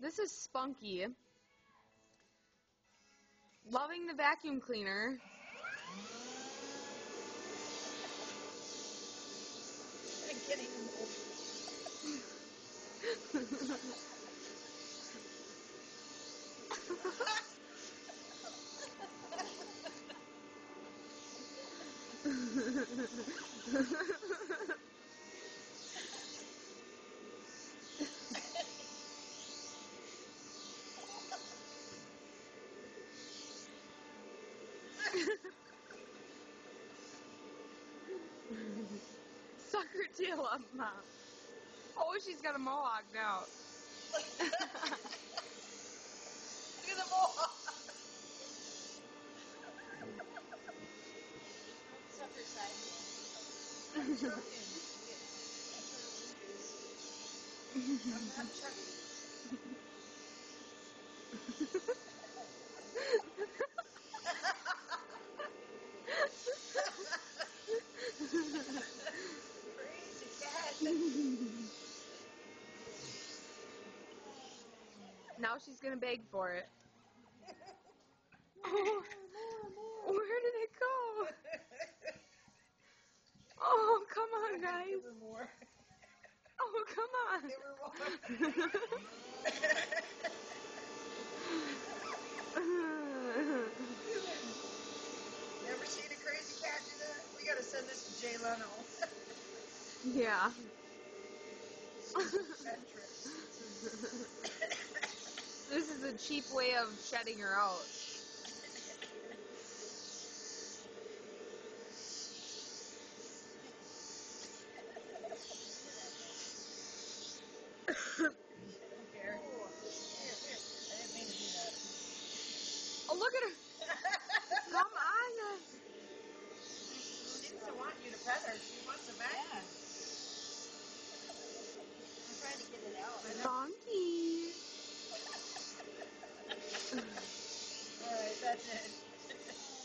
This is Spunky. Loving the vacuum cleaner. I'm getting old. Suck her tail up, Mom. Oh, she's got a mohawk now. Look at the mohawk. Suck her side. I'm choking. I'm not choking. Crazy cat. Now she's gonna beg for it. Oh, where did it go? Oh, come on, guys. Give her more. Oh, come on. Give her more. Never seen a crazy cat do that? We gotta send this to Jay Leno. Yeah. This is a cheap way of shedding her out. Here. I didn't mean to do that. Oh, look at her. Come on, guys. She doesn't want you to pet her. She wants a vacuum. Yeah. I'm trying to get it out. Spunky. Alright, that's it.